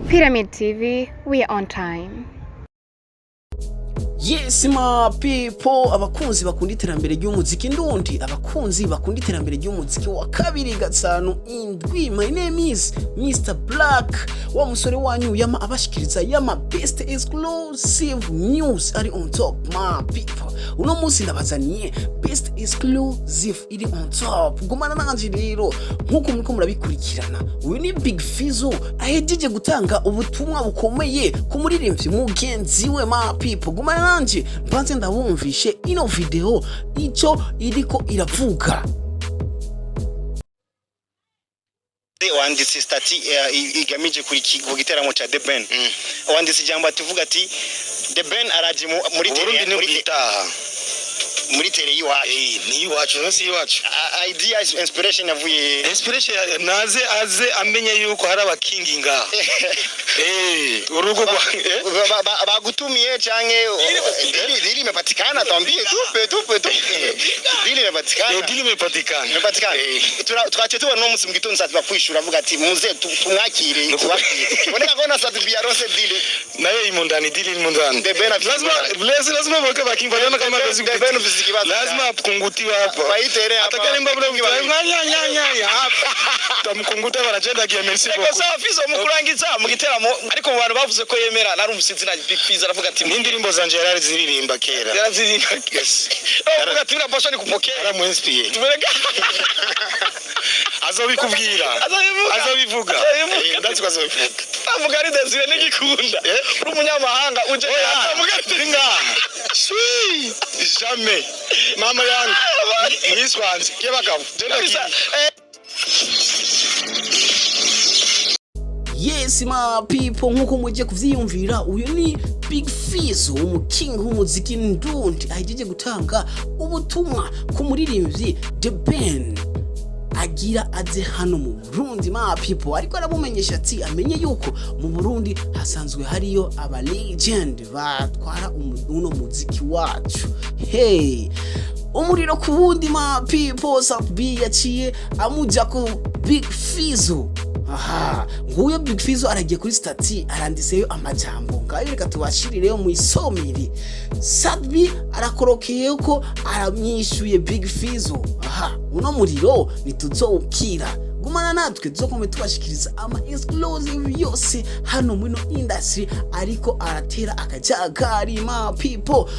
Pyramid TV, we are on time. Yes my people, abakunzi bakunda iterambere ry'umuziki ndundi, abakunzi bakunda iterambere ry'umuziki wa kabiri gatanu indwi. My name is Mr. Black, wa musore wanyu yama abashikiriza yama best exclusive news ari on top my people. Uno munsi ndabazaniye best exclusive iri on top. Gumana nanje rero nkuko muriko murabikurikirana, uyu ni Big Fizzo ahejeje gutanga ubutumwa bukomeye ku muririmbyi mugenzi we my people. Gumana nanje mbanze ndabumvishe ino video ico iriko iravuga. Wanditse stati igamije kuri Kuduterera cha The Ben. Wanditse jambo atuvuga ati The Ben araje muri muri tere yiwacu ni yiwacu no si yiwacu idea inspiration yavuye naze aze amenye yuko hari abakinginga urugo bagutumiye canke dili imepatikana tambie tupe dili imepatikana twache tuba no musi mugitondo sati bakwishura avuga ati muze tumwakire boneka kona sati biarose dili naye imundani dili imundani lazima bake bakimba yana kama kazi lazima kungutiwa hapa baitere atakani mbabule nya hapa tamkunguta baragenda giye merci beaucoup eko sawa Fizzo mukurangiza mugiteramo ariko mu bantu bavuze ko yemera nari umusizi na Big Fizzo aravuga ati n'indirimbo zanje yarari ziririmba kera yes aravuga ati urapasha ni kupokea ara muinspire tubereka azobikubwira azobivuga ndati kwazobivuga avuga ari desire n'igikunda uri umunyamahanga uje avuga ati ngaha swi jamais mama yangu niswanze kebagabo genda Yes my people, nkuko muje kuvyiyumvira uyu ni Big Fizzo umuking w'umuziki ndundi ahejeje gutanga ubutumwa ku muririmbyi The Ben agira aze hano mu Burundi my people, ariko arabumenyesha ati amenye yuko mu Burundi hasanzwe hariyo aba legend batwara uno muziki wacu. Hey, umuriro ku wundi my people, Sabi yaciye amuja ku Big Fizzo. Aha, nguye Big Fizzo aragiye kuri stati arandiseyo amajambo ngayo reka tubashirireyo mu isomiri. Sabi arakorokeye ko aramyishuye Big Fizzo. Aha, uno muriro nituzokira. Gumana natwe tuzokome tubashikiriza ama exclusive yose hano muri no industry, ariko aratera akajagari my people.